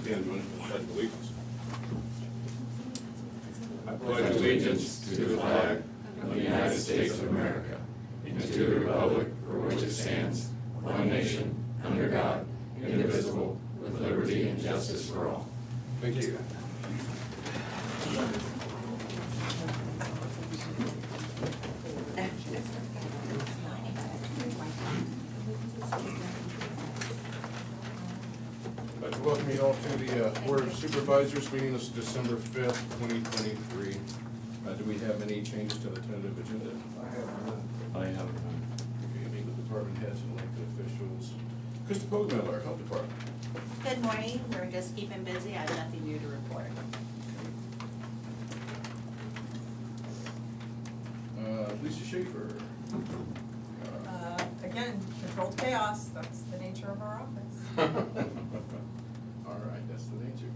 stand a minute for the pledge of allegiance. I pledge allegiance to the flag of the United States of America and to the republic for which it stands, one nation, under God, indivisible, with liberty and justice for all. Thank you. I'd like to welcome you all to the Board of Supervisors meeting this December 5th, 2023. Do we have any changes to the tentative agenda? I have Okay, meet with department heads and elected officials. Krista Pogmiller, our Health Department. Good morning, we're just keeping busy, I have nothing new to report. Lisa Schaefer. Again, controlled chaos, that's the nature of our office. All right, that's the nature.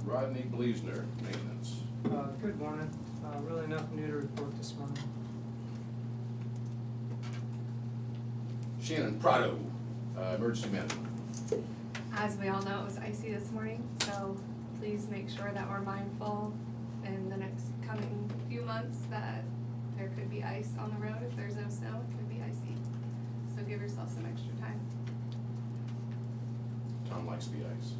Rodney Bleasner, maintenance. Good morning. Really nothing new to report this morning. Shannon Prado, emergency management. As we all know, it was icy this morning, so please make sure that we're mindful in the next coming few months that there could be ice on the road. If there's no snow, it could be icy. So give yourself some extra time. Tom likes the ice.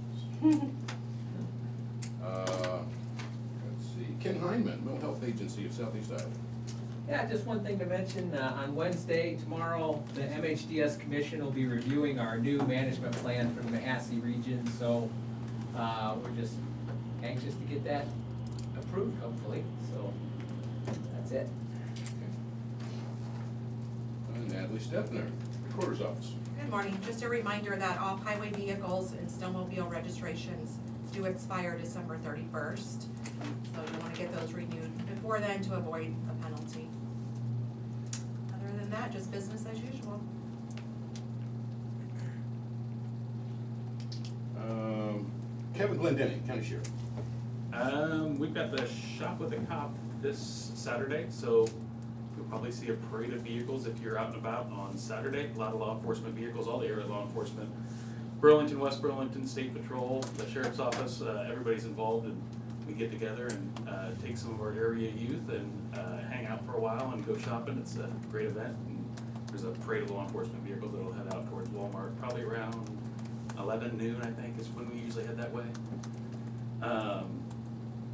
Let's see, Ken Heinman, Mental Health Agency of Southeast Iowa. Yeah, just one thing to mention, on Wednesday, tomorrow, the MHDS Commission will be reviewing our new management plan for the Mahassey region, so we're just anxious to get that approved, hopefully, so that's it. Natalie Stepner, Recorder's Office. Good morning, just a reminder that off-highway vehicles and snowmobile registrations do expire December 31st. So you want to get those renewed before then to avoid a penalty. Other than that, just business as usual. Kevin Glendenning, County Sheriff. We've got the Shop with a Cop this Saturday, so you'll probably see a parade of vehicles if you're out and about on Saturday. A lot of law enforcement vehicles, all the area law enforcement. Burlington, West Burlington State Patrol, the Sheriff's Office, everybody's involved, and we get together and take some of our area youth and hang out for a while and go shopping. It's a great event. And there's a parade of law enforcement vehicles that'll head out towards Walmart, probably around 11 noon, I think, is when we usually head that way.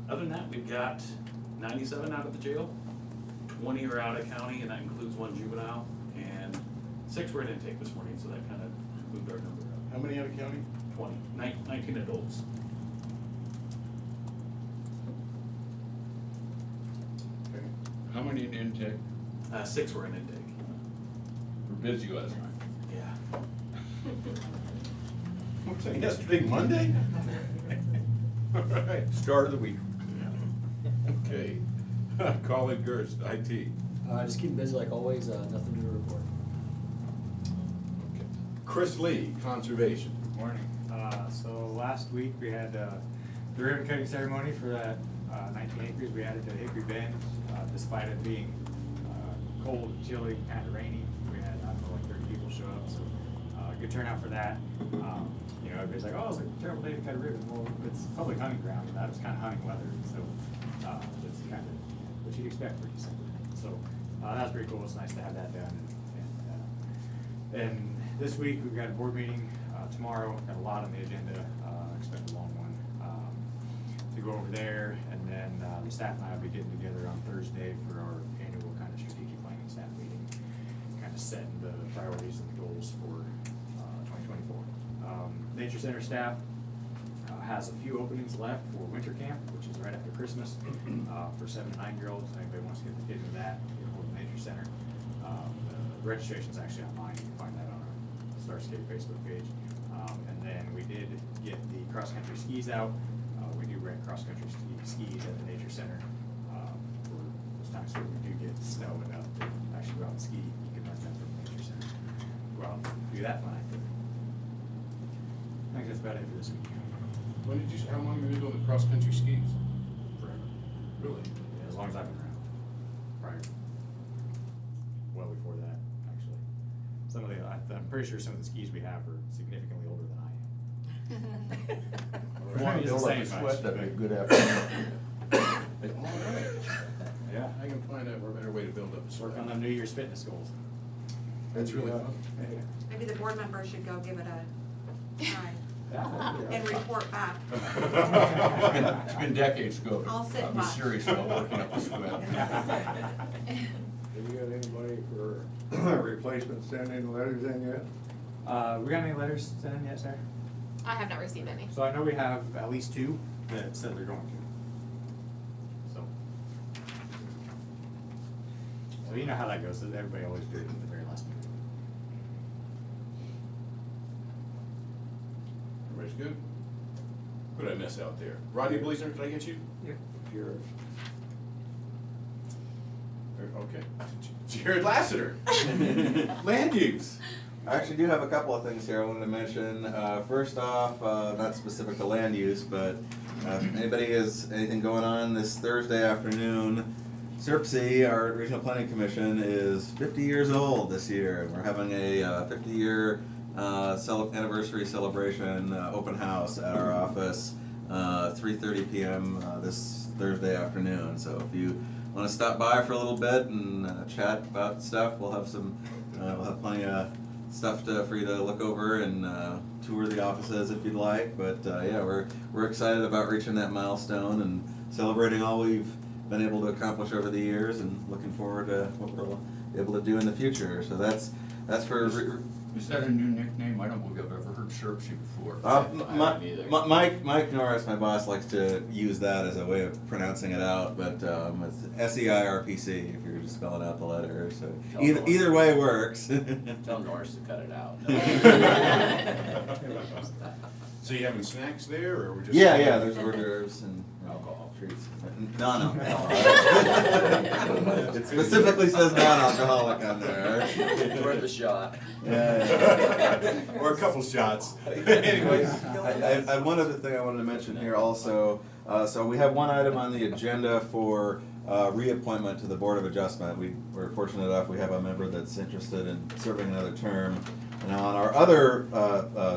Other than that, we've got 97 out of the jail, 20 are out of county, and that includes 1 juvenile, and 6 were in intake this morning, so that kind of moved our number up. How many out of county? 20, 19 adults. Okay. How many in intake? 6 were in intake. We're busy last night. Yeah. What's that, yesterday, Monday? All right, start of the week. Okay. Colin Gerst, IT. Just keep busy like always, nothing new to report. Okay. Chris Lee, Conservation. Morning. So last week we had the ribbon cutting ceremony for that 19 acres we added to Hickory Bend. Despite it being cold, chilly, kind of rainy, we had, I don't know, like 30 people show up, so good turnout for that. You know, everybody's like, oh, it's a terrible day to cut a ribbon. Well, it's public hunting ground, and that was kind of hunting weather, so it's kind of what you'd expect for December. So that was pretty cool. It's nice to have that done. And this week we've got a board meeting tomorrow. Got a lot on the agenda. Expect a long one to go over there. And then the staff and I will be getting together on Thursday for our annual kind of strategic planning staff meeting, kind of setting the priorities and the goals for 2024. Nature Center staff has a few openings left for winter camp, which is right after Christmas, for 7 to 9 year olds. If anybody wants to get into that, get hold of the Nature Center. The registration's actually online. You can find that on our Starscape Facebook page. And then we did get the cross-country skis out. We do rent cross-country skis at the Nature Center for those times where we do get snow enough to actually go out and ski. You can rent that from the Nature Center. Go out and do that fun activity. I think that's about it for this week. When did you, how long have you been doing the cross-country skis? Forever. Really? Yeah, as long as I've been around. Prior. Well before that, actually. Some of the, I'm pretty sure some of the skis we have are significantly older than I am. If you want to It's the build up a same sweat, much, that'd be a but- good afternoon. All right. Yeah. I can find out a better way to build up a sweat. Work on them New Year's fitness goals. That's really fun. Maybe the board members should go give it a try Yeah. and report back. It's been decades ago. I'll sit I was watch. serious about working up a sweat. Have you got anybody for replacement sending letters in yet? We got any letters sent in yet, sir? I have not received any. So I know we have at least 2 that said they're going to. So you know how that goes, that everybody always does it at the very last minute. Everybody's good? What did I miss out there? Rodney Bleaser, did I get you? Yeah. Sure. Okay. Jared Lassiter. Land use. I actually do have a couple of things here I wanted to mention. First off, not specific to land use, but if anybody has anything going on this Thursday afternoon, SERPC, our Regional Planning Commission, is 50 years old this year, and we're having a 50-year anniversary celebration open house at our office, 3:30 p.m. This Thursday afternoon. So if you want to stop by for a little bit and chat about stuff, we'll have plenty of stuff for you to look over and tour the offices if you'd like. But yeah, we're excited about reaching that milestone and celebrating all we've been able to accomplish over the years, and looking forward to what we'll be able to do in the future. So that's for. Is that a new nickname? I don't believe I've ever heard SERPC before. Mike Norris, my boss, likes to use that as a way of pronouncing it out, but it's SEIRPC if you're just spelling out the letters. So either way works. Tell Norris to cut it out. So you having snacks there, or we're just? Yeah, there's hors d'oeuvres and Alcohol. treats. Non-alcoholic. It specifically says non-alcoholic on there. It's worth a shot. Yeah. Or a couple shots. Anyways. I one other thing I wanted to mention here also. So we have one item on the agenda for reappointment to the Board of Adjustment. We're fortunate enough we have a member that's interested in serving another term. And on our other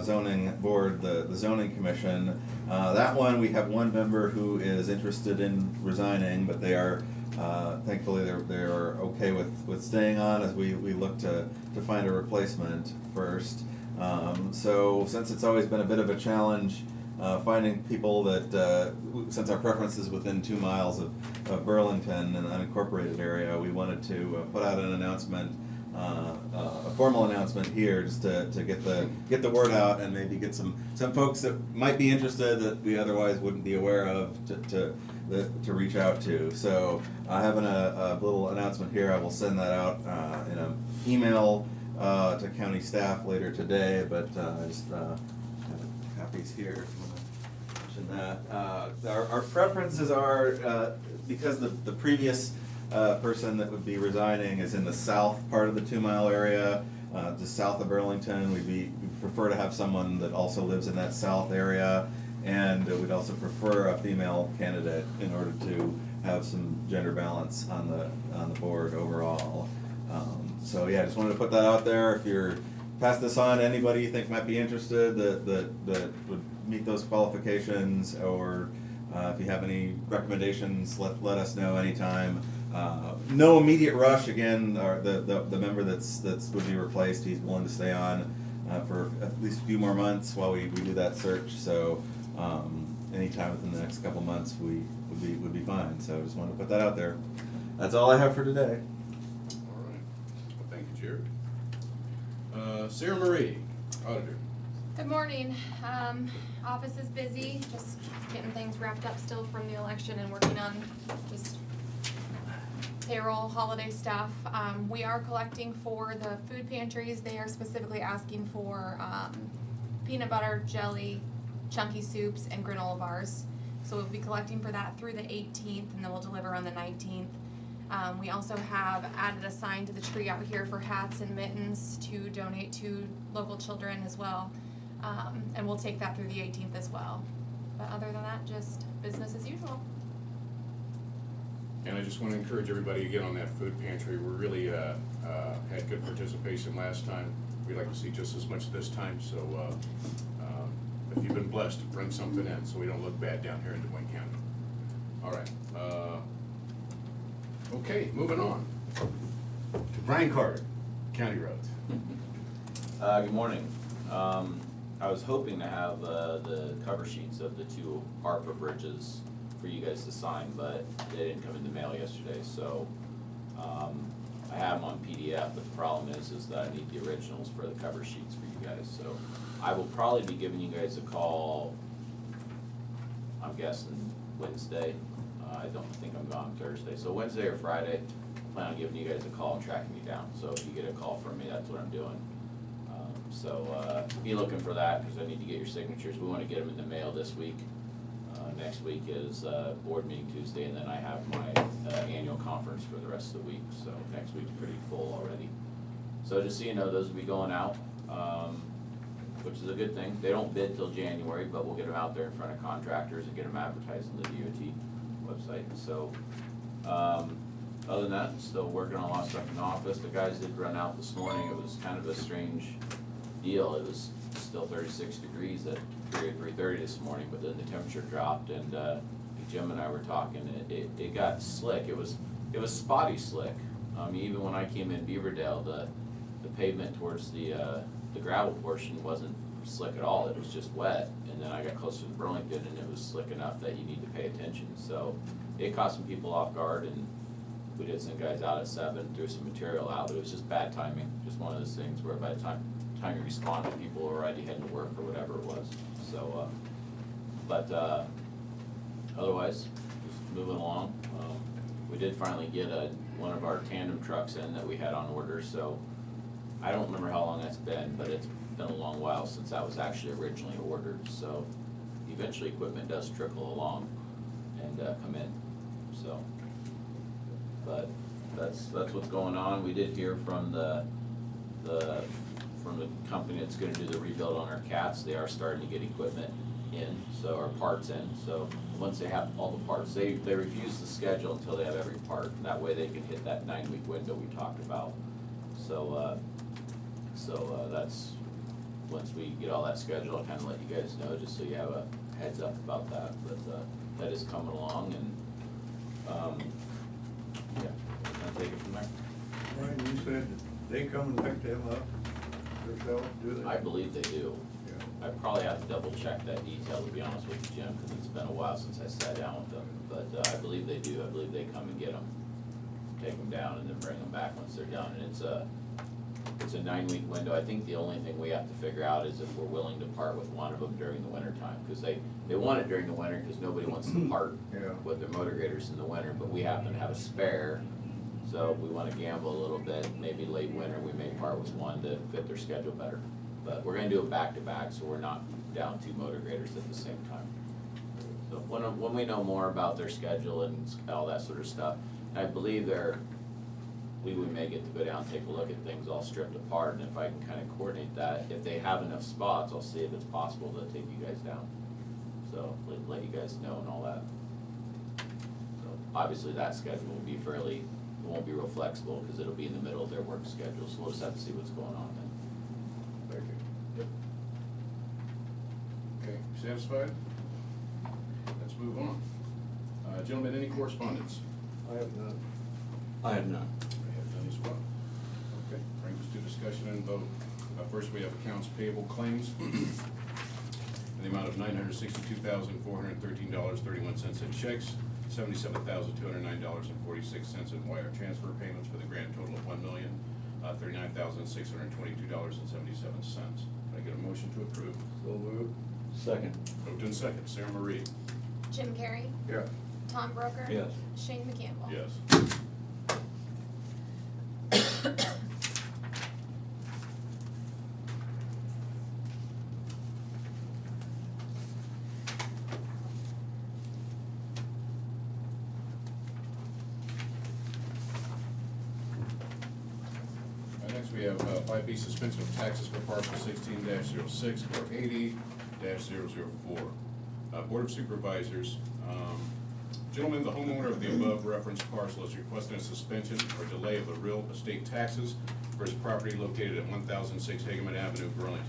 zoning board, the zoning commission, that one we have one member who is interested in resigning, but they are thankfully they are okay with staying on as we look to find a replacement first. So since it's always been a bit of a challenge finding people that, since our preference is within 2 miles of Burlington, an unincorporated area, we wanted to put out an announcement, a formal announcement here, just to get the word out and maybe get some folks that might be interested that we otherwise wouldn't be aware of to reach out to. So I have a little announcement here. I will send that out in an email to county staff later today, but just have copies here if you want to mention that. Our preferences are, because the previous person that would be resigning is in the south part of the 2 mile area, just south of Burlington. We prefer to have someone that also lives in that south area, and we'd also prefer a female candidate in order to have some gender balance on the board overall. So yeah, just wanted to put that out there. If you're pass this on to anybody you think might be interested that would meet those qualifications, or if you have any recommendations, let us know anytime. No immediate rush. Again, the member that's would be replaced, he's willing to stay on for at least a few more months while we do that search. So anytime within the next couple months would be fine. So just wanted to put that out there. That's all I have for today. All right. Well, thank you, Jared. Sarah Marie, auditor. Good morning. Office is busy, just getting things wrapped up still from the election and working on just payroll, holiday stuff. We are collecting for the food pantries. They are specifically asking for peanut butter, jelly, chunky soups, and granola bars. So we'll be collecting for that through the 18th, and then we'll deliver on the 19th. We also have added a sign to the tree out here for hats and mittens to donate to local children as well. And we'll take that through the 18th as well. But other than that, just business as usual. And I just want to encourage everybody to get on that food pantry. We really had good participation last time. We'd like to see just as much this time. So you've been blessed to bring something in, so we don't look bad down here in Des Moines County. All right, okay, moving on to Brian Carter, County Roads. Good morning. I was hoping to have the cover sheets of the two ARPA bridges for you guys to sign, but they didn't come in the mail yesterday, so I have them on PDF, but the problem is that I need the originals for the cover sheets for you guys. So I will probably be giving you guys a call, I'm guessing Wednesday. I don't think I'm gone Thursday, so Wednesday or Friday, I plan on giving you guys a call and tracking you down. So if you get a call from me, that's what I'm doing. Be looking for that, because I need to get your signatures. We want to get them in the mail this week. Next week is board meeting Tuesday, and then I have my annual conference for the rest of the week. So next week's pretty full already. So just so you know, those will be going out, which is a good thing. They don't bid till January, but we'll get them out there in front of contractors and get them advertised on the DOT website. So other than that, still working on a lot of stuff in the office. The guys did run out this morning. It was kind of a strange deal. It was still 36 degrees at 3:30 this morning, but then the temperature dropped, and Jim and I were talking. It got slick. It was spotty slick. Even when I came in Beaverdale, the pavement towards the gravel portion wasn't slick at all. It was just wet. And then I got closer to Burlington, and it was slick enough that you need to pay attention. So it caught some people off guard, and we did send guys out at 7, threw some material out, but it was just bad timing. Just one of those things where by the time you responded, people were already heading to work or whatever it was. So, otherwise, just moving along. We did finally get one of our tandem trucks in that we had on order, so I don't remember how long that's been, but it's been a long while since that was actually originally ordered. So eventually equipment does trickle along and come in, so. But that's what's going on. We did hear from the company that's gonna do the rebuild on our cats. They are starting to get equipment in, so, or parts in. So once they have all the parts, they refuse to schedule until they have every part, and that way they can hit that 9-week window we talked about. So that's, once we get all that scheduled, I'll kinda let you guys know, just so you have a heads up about that. But that is coming along, and yeah, I'll take it from there. Brian, you said they come and pick them up themselves, do they? I believe they do. Yeah. I probably have to double check that detail, to be honest with you, Jim, because it's been a while since I sat down with them. But I believe they do. I believe they come and get them, take them down, and then bring them back once they're done. And it's a 9-week window. I think the only thing we have to figure out is if we're willing to part with one of them during the winter time, because they want it during the winter because nobody wants to part Yeah. with their motor graders in the winter, but we happen to have a spare. So if we want to gamble a little bit, maybe late winter, we may part with one to fit their schedule better. But we're gonna do it back-to-back, so we're not down 2 motor graders at the same time. So when we know more about their schedule and all that sort of stuff, I believe we may get to go down and take a look at things all stripped apart, and if I can kind of coordinate that, if they have enough spots, I'll see if it's possible to take you guys down. So let you guys know and all that. So obviously that schedule will be it won't be real flexible, because it'll be in the middle of their work schedule, so we'll just have to see what's going on then. Thank you. Okay, satisfied? Let's move on. Gentlemen, any correspondence? I have none. I have none. I have none as well. Okay, brings us to discussion and vote. First, we have accounts payable claims in the amount of $962,413.31 in checks, $77,209.46 in wire transfer payments for the grand total of $1,039,622.77. Can I get a motion to approve? So moved. Second. Moved in second. Sarah Marie? Jim Carrey, Yeah. Tom Broker. Yes. Shane McCampbell. Yes. Next, we have 5B suspension of taxes for parcel 16-06 or 80-004. Board of Supervisors, gentlemen, the homeowner of the above referenced parcel is requesting a suspension or delay of the real estate taxes for his property located at 1006 Hageman Avenue, Burlington.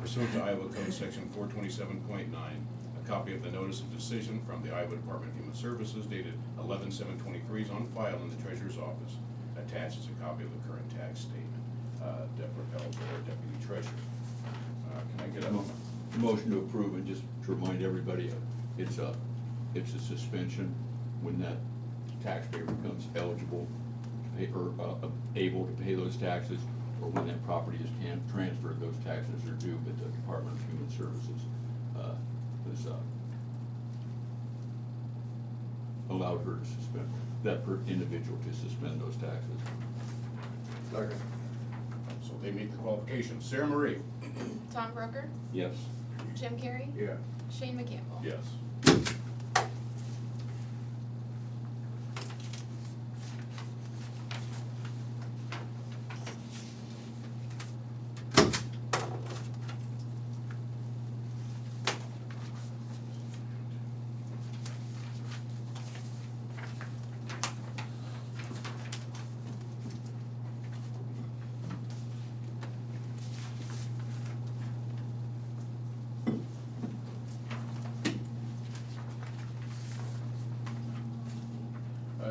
pursuant to Iowa Code Section 427.9. A copy of the notice of decision from the Iowa Department of Human Services dated 11/7/23 is on file in the Treasurer's office. Attached is a copy of the current tax statement. Deborah Elder, Deputy Treasurer. Can I get a Motion to approve, and just to remind everybody, it's a suspension when that taxpayer becomes eligible to pay, or able to pay those taxes, or when that property is transferred, those taxes are due, but the Department of Human Services has allowed her to suspend, that individual to suspend those taxes. Second. So they meet the qualifications. Sarah Marie? Tom Broker, Yes. Jim Carrey, Yeah. Shane McCampbell. Yes.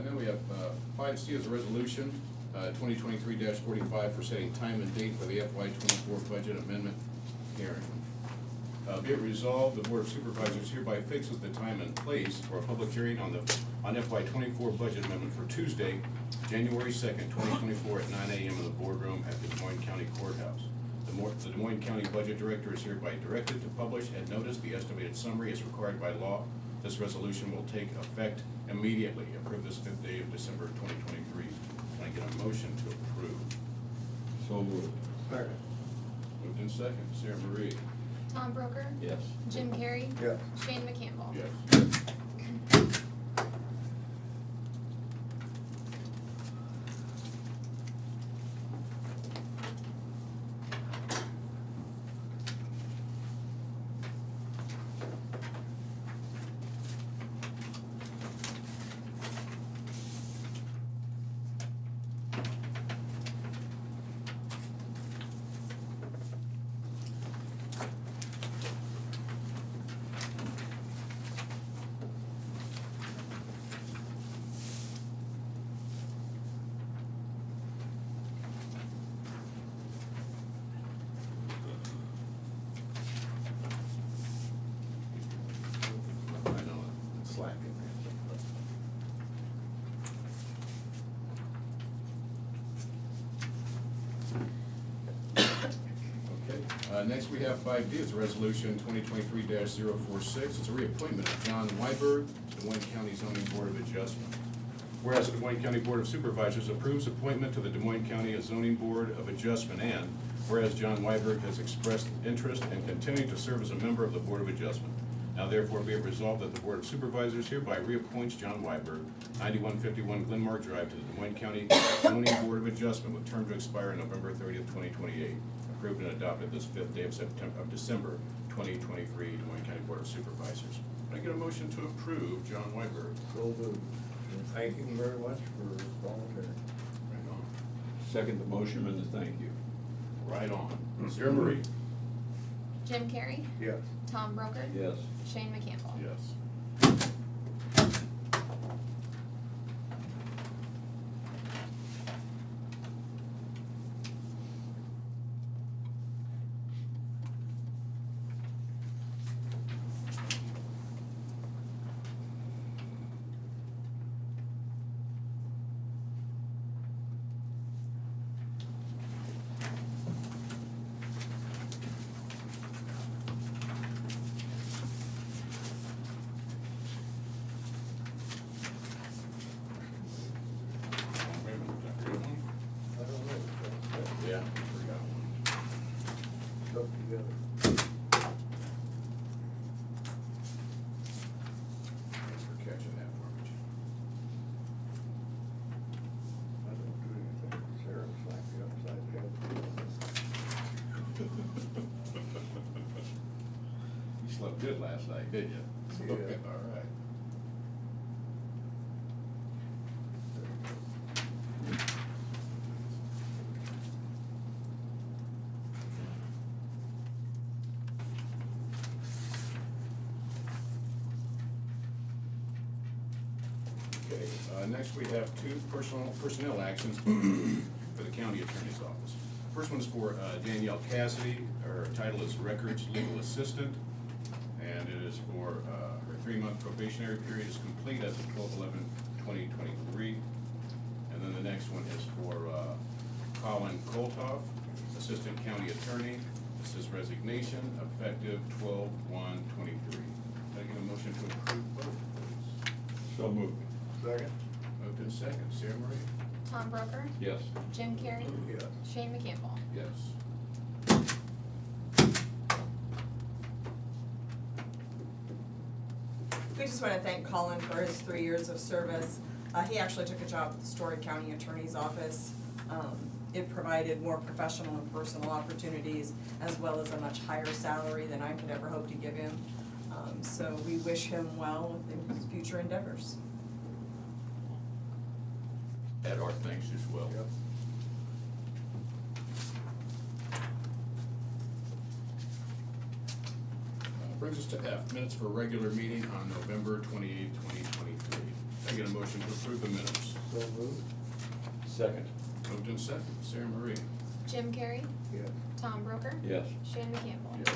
Then we have 5C is a resolution, 2023-45 for setting time and date for the FY24 budget amendment hearing. Be it resolved, the Board of Supervisors hereby fixes the time and place for a public hearing on FY24 budget amendment for Tuesday, January 2nd, 2024 at 9 a.m. in the boardroom at the Des Moines County Courthouse. The Des Moines County Budget Director is hereby directed to publish and notice the estimated summary as required by law. This resolution will take effect immediately. Approve this 5th day of December 2023. Can I get a motion to approve? So moved. Second. Moved in second. Sarah Marie? Tom Broker, Yes. Jim Carrey, Yeah. Shane McCampbell. Yes. I know it's slacking. Okay, next we have 5D, it's a resolution 2023-046. It's a reappointment of John Weiberg to the Des Moines County Zoning Board of Adjustment. Whereas the Des Moines County Board of Supervisors approves appointment to the Des Moines County Zoning Board of Adjustment, and whereas John Weiberg has expressed interest in continuing to serve as a member of the Board of Adjustment. Now therefore be it resolved that the Board of Supervisors hereby reappoints John Weiberg, 9151 Glenmark Drive, to the Des Moines County Zoning Board of Adjustment with term to expire November 30th, 2028. Approved and adopted this 5th day of December 2023, Des Moines County Board of Supervisors. Can I get a motion to approve John Weiberg? So moved. And thank you very much for volunteering. Right on. Second the motion and the thank you. Right on. Sarah Marie? Jim Carrey, Yes. Tom Broker, Yes. Shane McCampbell. Yes. Wait a minute, did I forget one? I don't know. Yeah, I forgot one. Stuck together. Thanks for catching that for me, Jim. I don't do anything. Sarah slapped me upside the head. You slept good last night, didn't you? Yeah. All right. Okay, next we have two personnel actions for the county attorney's office. First one is for Danielle Cassidy. Her title is Records Legal Assistant, and it is for her 3-month probationary period is complete as of 12/11/2023. And then the next one is for Colin Koltoff, Assistant County Attorney. This is resignation effective 12/1/23. Can I get a motion to approve both, please? So moved. Second? Moved in second. Sarah Marie? Tom Broker, Yes. Jim Carrey, Yes. Shane McCampbell. Yes. We just want to thank Colin for his 3 years of service. He actually took a job at the Story County Attorney's Office. It provided more professional and personal opportunities, as well as a much higher salary than I could ever hope to give him. So we wish him well in his future endeavors. Add our thanks as well. Yep. Brings us to F, minutes for regular meeting on November 28, 2023. Can I get a motion to approve the minutes? So moved? Second. Moved in second. Sarah Marie? Jim Carrey, Yes. Tom Broker, Yes. Shane McCampbell. Yes.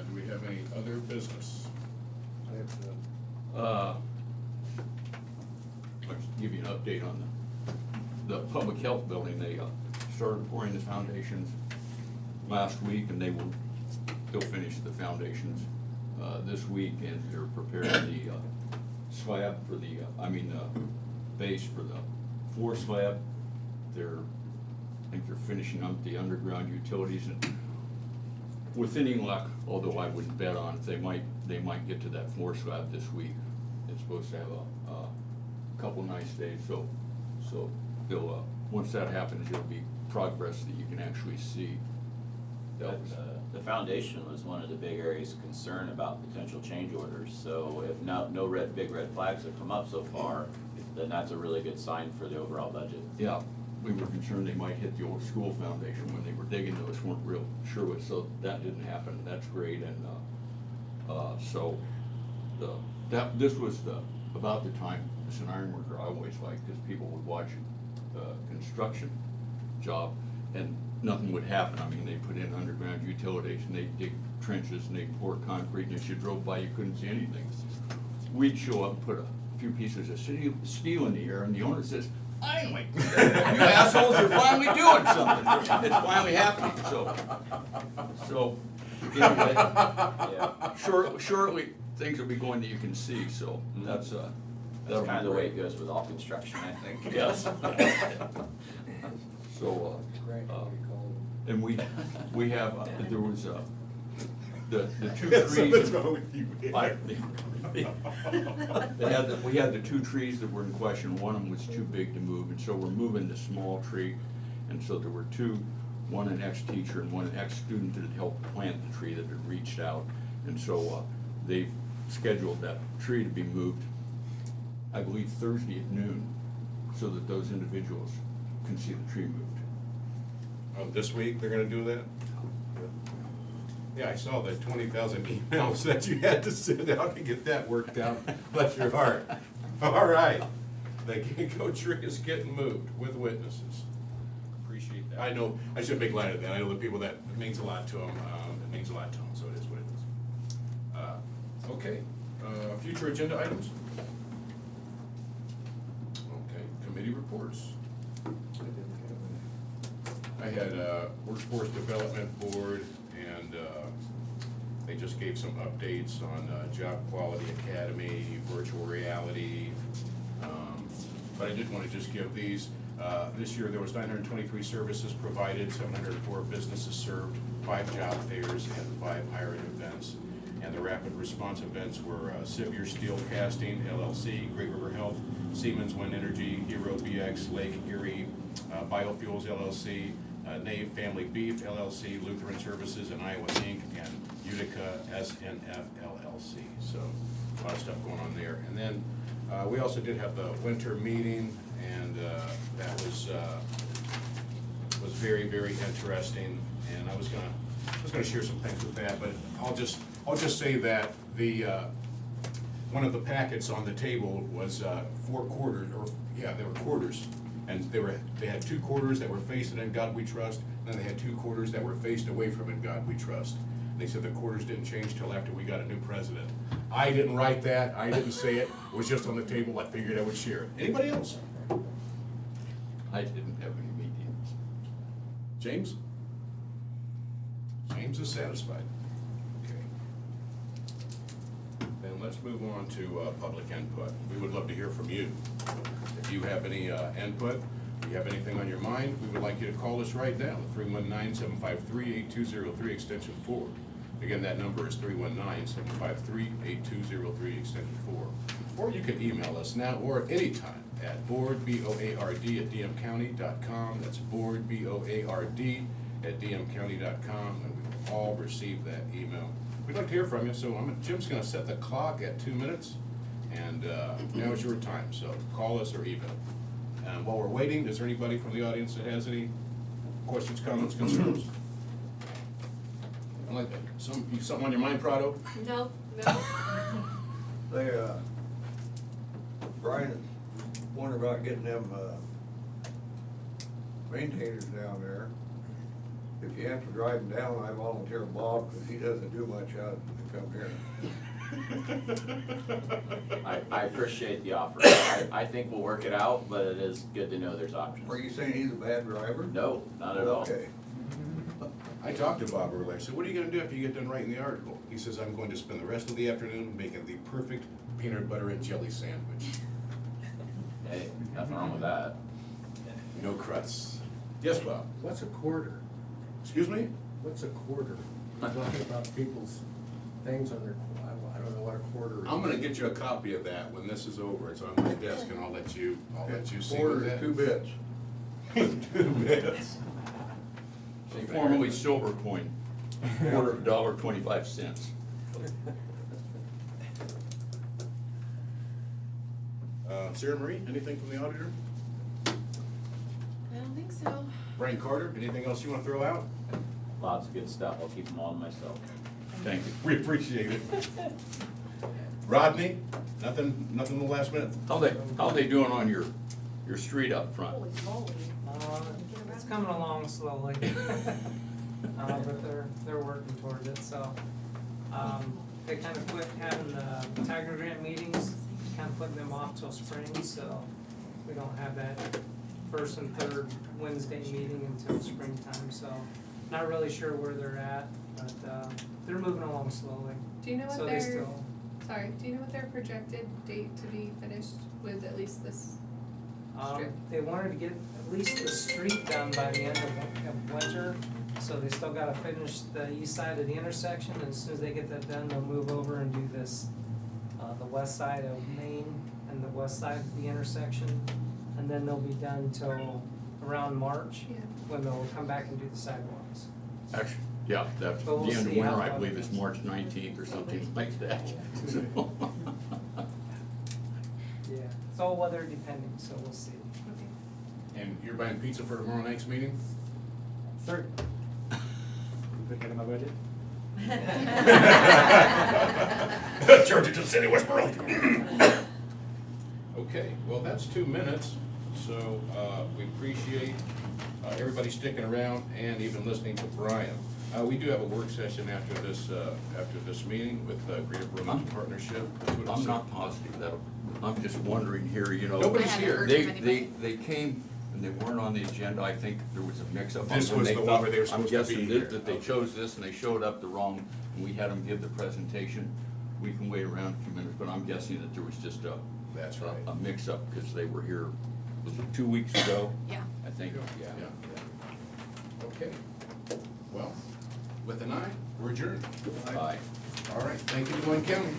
Do we have any other business? I have none. Let's give you an update on the public health building. They started pouring the foundations last week, and they'll finish the foundations this week, and they're preparing the slab for the, base for the floor slab. I think they're finishing up the underground utilities, and with any luck, although I wouldn't bet on it, they might get to that floor slab this week. It's supposed to have a couple nice days, so they'll, once that happens, it'll be progress that you can actually see. But, the foundation was one of the big areas of concern about potential change orders, so if no big red flags have come up so far, then that's a really good sign for the overall budget. Yeah, we were concerned they might hit the old school foundation when they were digging those, weren't real sure what, so that didn't happen. That's great, and this was about the time, as an iron worker, I always liked, because people would watch construction job and nothing would happen. I mean, they put in underground utilities and they'd dig trenches and they'd pour concrete, and as you drove by, you couldn't see anything. We'd show up and put a few pieces of steel in the air, and the owner says, "Finally, you assholes are finally doing something. It's finally happening." So anyway, Yeah. shortly things will be going that you can see. So that's That's kind of the way it goes with all construction, I think. Yes. So and we have there was the two trees. What's wrong with you? We had the two trees that were in question. One of them was too big to move, and so we're moving the small tree. And so there were two, one an ex-teacher and one an ex-student that had helped plant the tree that had reached out. And so they've scheduled that tree to be moved, I believe, Thursday at noon, so that those individuals can see the tree moved. Oh, this week they're gonna do that? Yeah, I saw the 20,000 emails that you had to send out to get that worked out. Bless your heart. All right. The Ginkgo tree is getting moved with witnesses. Appreciate that. I know, I shouldn't make light of that. I know the people that, it means a lot to them. It means a lot to them, so it is what it is. Okay, future agenda items? Okay, committee reports. I had Workforce Development Board, and they just gave some updates on Job Quality Academy, virtual reality. But I did want to just give these. This year there was 923 services provided, 704 businesses served, 5 job fairs, and 5 hiring events. And the rapid response events were Sivir Steel Casting, LLC, Great River Health, Siemens Wind Energy, Hero BX, Lake Erie, Biofuels, LLC, Nave Family Beef LLC, Lutheran Services in Iowa Inc., and Utica SNF LLC. So a lot of stuff going on there. And then we also did have the winter meeting, and that was very, very interesting. And I was gonna share some things with that, but I'll just say that the one of the packets on the table was 4 quarters, or yeah, they were quarters, and they had 2 quarters that were facing "In God We Trust," and then they had 2 quarters that were faced away from "In God We Trust." They said the quarters didn't change till after we got a new president. I didn't write that. I didn't say it. It was just on the table. I figured I would share it. Anybody else? I didn't have any meetings. James? James is satisfied. Okay. Then let's move on to public input. We would love to hear from you. If you have any input, if you have anything on your mind, we would like you to call us right now, 319-753-8203, extension 4. Again, that number is 319-753-8203, extension 4. Or you can email us now or at any time at board@dmcounty.com. That's board@dmcounty.com, and we will all receive that email. We'd like to hear from you, so Jim's gonna set the clock at 2 minutes, and now is your time, so call us or email. And while we're waiting, is there anybody from the audience that has any questions, comments, concerns? I like that. Something on your mind, Prado? No. They, Brian, wondering about getting them, maintainers down there. If you have to drive them down, I volunteer Bob, because he doesn't do much out to come here. I appreciate the offer. I think we'll work it out, but it is good to know there's options. Are you saying he's a bad driver? No, not at all. Okay. I talked to Bob earlier. I said, "What are you gonna do after you get done writing the article?" He says, "I'm going to spend the rest of the afternoon making the perfect peanut butter and jelly sandwich. Hey, nothing wrong with that. No crusts." Yes, Bob? What's a quarter? Excuse me? What's a quarter? You're talking about people's things on their, I don't know what a quarter is. I'm gonna get you a copy of that when this is over. It's on my desk, and I'll let you see what Quarter that. is 2 bits. 2 bits. Formerly silver coin, $1.25. Sarah Marie, anything from the auditor? I don't think so. Brian Carter, anything else you wanna throw out? Lots of good stuff. I'll keep them all to myself. Thank you. We appreciate it. Rodney, nothing in the last minute? How they doing on your street up front? Holy moly. It's coming along slowly. But they're working towards it, so. They kind of quit having the Tiger Grant meetings, kind of putting them off till spring, so we don't have that first and third Wednesday meeting until springtime, so not really sure where they're at, but, they're moving along slowly. Do you know what So they their, still, sorry, do you know what their projected date to be finished with at least this strip? they wanted to get at least the street done by the end of winter, so they still gotta finish the east side of the intersection, and as soon as they get that done, they'll move over and do this, the west side of Main and the west side of the intersection, and then they'll be done till around March, Yeah. when they'll come back and do the sidewalks. Actually, yeah, that's But we'll the end of see how winter, I far believe it it's goes. March 19th or something like that. Yeah, it's all weather depending, so we'll see. Okay. And you're buying pizza for tomorrow night's meeting? Third. Put that in my budget? Charge it to the city of Westboro. Okay, well, that's 2 minutes, so we appreciate everybody sticking around and even listening to Brian. We do have a work session after this meeting with Greater Burlington Partnership. That's what it I'm said. not positive that, I'm just wondering here, you know. Nobody's I haven't here. heard They, from anybody. they came and they weren't on the agenda. I think there was a mix-up on This when was they the one thought. where they were supposed to I'm be guessing here. that they chose this and they showed up the wrong, and we had them give the presentation. We can wait around a few minutes, but I'm guessing that there was just That's right. a mix-up because they were here, was it 2 weeks ago? Yeah. I think, Yeah. Okay. Well, with an eye, we're adjourned. Aye. All right, thank you to Moines County.